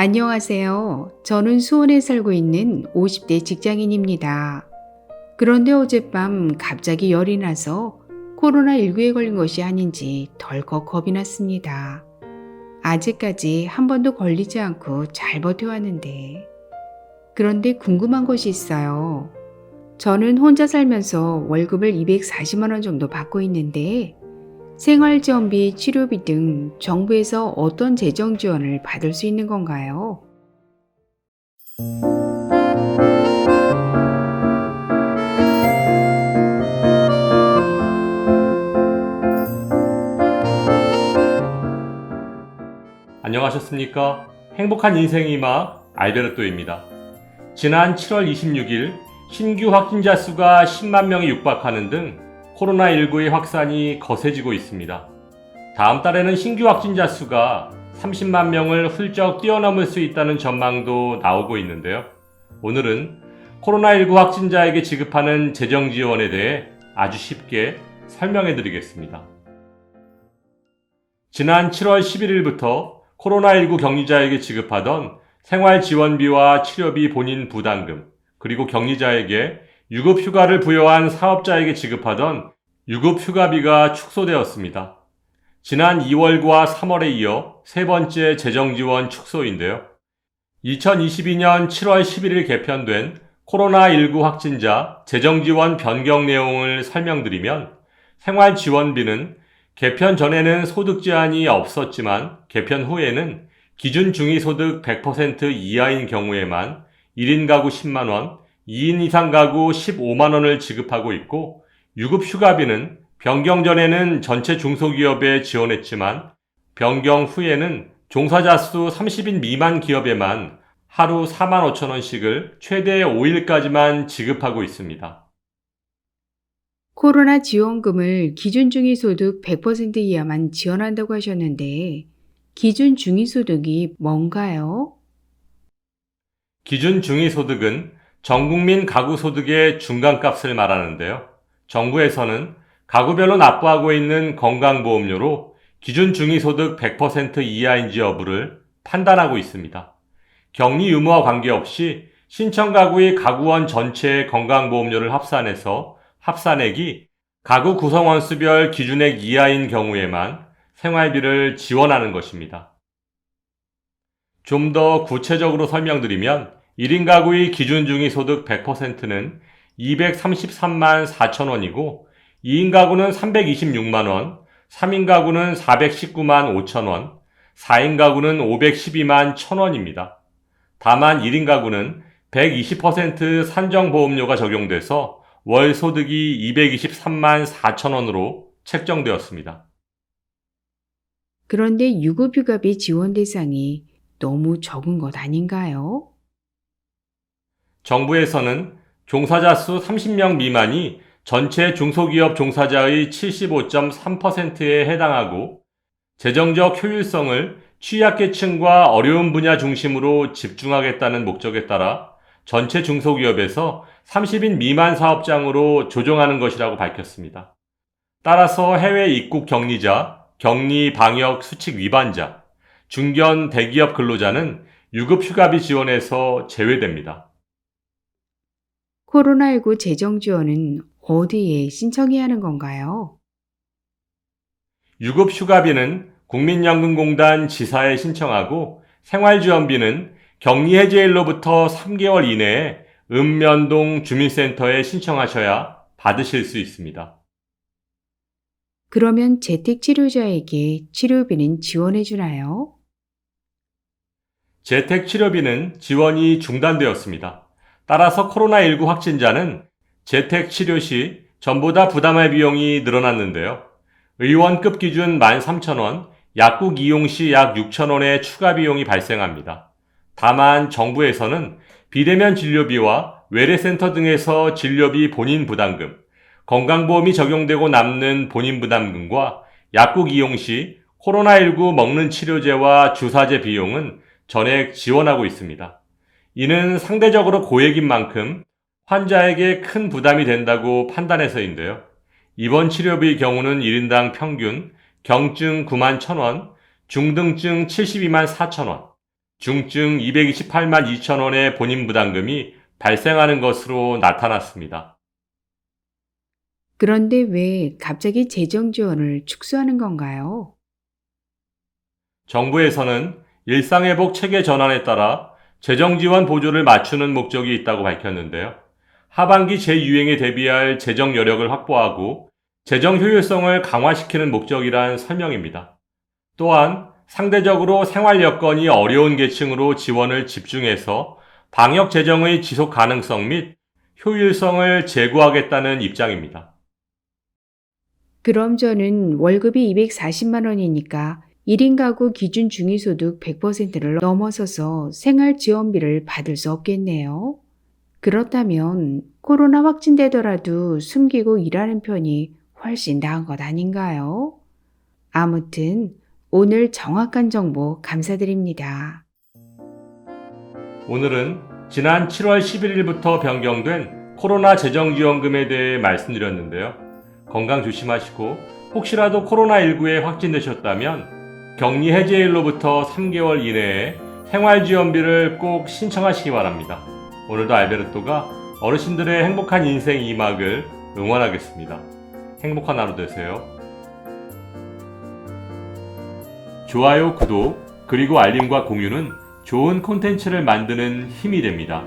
안녕하세요. 저는 수원에 살고 있는 50대 직장인입니다. 그런데 어젯밤 갑자기 열이 나서 코로나19에 걸린 것이 아닌지 덜컥 겁이 났습니다. 아직까지 한 번도 걸리지 않고 잘 버텨왔는데. 그런데 궁금한 것이 있어요. 저는 혼자 살면서 월급을 240만 원 정도 받고 있는데 생활지원비, 치료비 등 정부에서 어떤 재정 지원을 받을 수 있는 건가요? 안녕하셨습니까? 행복한 인생의 음악 알베르토입니다. 지난 7월 26일 신규 확진자 수가 10만 명이 육박하는 등 코로나19의 확산이 거세지고 있습니다. 다음 달에는 신규 확진자 수가 30만 명을 훌쩍 뛰어넘을 수 있다는 전망도 나오고 있는데요. 오늘은 코로나19 확진자에게 지급하는 재정 지원에 대해 아주 쉽게 설명해 드리겠습니다. 지난 7월 11일부터 코로나19 격리자에게 지급하던 생활지원비와 치료비 본인 부담금, 그리고 격리자에게 유급휴가를 부여한 사업자에게 지급하던 유급휴가비가 축소되었습니다. 지난 2월과 3월에 이어 세 번째 재정지원 축소인데요. 2022년 7월 11일 개편된 코로나19 확진자 재정지원 변경 내용을 설명드리면 생활지원비는 개편 전에는 소득 제한이 없었지만 개편 후에는 기준 중위소득 100% 이하인 경우에만 1인 가구 10만원, 2인 이상 가구 15만원을 지급하고 있고, 유급휴가비는 변경 전에는 전체 중소기업에 지원했지만 변경 후에는 종사자 수 30인 미만 기업에만 하루 4만 5천원씩을 최대 5일까지만 지급하고 있습니다. 코로나 지원금을 기준 중위소득 100% 이하만 지원한다고 하셨는데 기준 중위소득이 뭔가요? 기준 중위소득은 전국민 가구소득의 중간값을 말하는데요. 정부에서는 가구별로 납부하고 있는 건강보험료로 기준 중위소득 100% 이하인지 여부를 판단하고 있습니다. 격리 유무와 관계없이 신청 가구의 가구원 전체의 건강보험료를 합산해서 합산액이 가구 구성원 수별 기준액 이하인 경우에만 생활비를 지원하는 것입니다. 좀 더 구체적으로 설명드리면 1인 가구의 기준 중위소득 100%는 233만 4천원이고 2인 가구는 326만원, 3인 가구는 419만 5천원, 4인 가구는 512만 1천원입니다. 다만 1인 가구는 120% 산정보험료가 적용돼서 월 소득이 223만 4천원으로 책정되었습니다. 그런데 유급휴가비 지원 대상이 너무 적은 것 아닌가요? 정부에서는 종사자 수 30명 미만이 전체 중소기업 종사자의 75.3%에 해당하고 재정적 효율성을 취약계층과 어려운 분야 중심으로 집중하겠다는 목적에 따라 전체 중소기업에서 30인 미만 사업장으로 조정하는 것이라고 밝혔습니다. 따라서 해외 입국 격리자, 격리 방역 수칙 위반자, 중견 대기업 근로자는 유급휴가비 지원에서 제외됩니다. 코로나19 재정 지원은 어디에 신청해야 하는 건가요? 유급휴가비는 국민연금공단 지사에 신청하고 생활지원비는 격리해제일로부터 3개월 이내에 읍면동 주민센터에 신청하셔야 받으실 수 있습니다. 그러면 재택치료자에게 치료비는 지원해 주나요? 재택치료비는 지원이 중단되었습니다. 따라서 코로나19 확진자는 재택치료 시 전보다 부담할 비용이 늘어났는데요. 의원급 기준 13,000원, 약국 이용 시 약 6,000원의 추가 비용이 발생합니다. 다만 정부에서는 비대면 진료비와 외래센터 등에서 진료비 본인 부담금, 건강보험이 적용되고 남는 본인 부담금과 약국 이용 시 코로나19 먹는 치료제와 주사제 비용은 전액 지원하고 있습니다. 이는 상대적으로 고액인 만큼 환자에게 큰 부담이 된다고 판단해서인데요. 입원 치료비의 경우는 1인당 평균 경증 9만 1,000원, 중등증 72만 4천원, 중증 228만 2천 원의 본인 부담금이 발생하는 것으로 나타났습니다. 그런데 왜 갑자기 재정 지원을 축소하는 건가요? 정부에서는 일상회복 체계 전환에 따라 재정 지원 보조를 맞추는 목적이 있다고 밝혔는데요. 하반기 재유행에 대비할 재정 여력을 확보하고 재정 효율성을 강화시키는 목적이란 설명입니다. 또한 상대적으로 생활 여건이 어려운 계층으로 지원을 집중해서 방역 재정의 지속 가능성 및 효율성을 제고하겠다는 입장입니다. 그럼 저는 월급이 240만 원이니까 1인 가구 기준 중위소득 100%를 넘어서서 생활 지원비를 받을 수 없겠네요. 그렇다면 코로나 확진되더라도 숨기고 일하는 편이 훨씬 나은 것 아닌가요? 아무튼 오늘 정확한 정보 감사드립니다. 오늘은 지난 7월 11일부터 변경된 코로나 재정지원금에 대해 말씀드렸는데요. 건강 조심하시고 혹시라도 코로나19에 확진되셨다면 격리 해제일로부터 3개월 이내에 생활지원비를 꼭 신청하시기 바랍니다. 오늘도 알베르토가 어르신들의 행복한 인생 2막을 응원하겠습니다. 행복한 하루 되세요. 좋아요, 구독, 그리고 알림과 공유는 좋은 콘텐츠를 만드는 힘이 됩니다.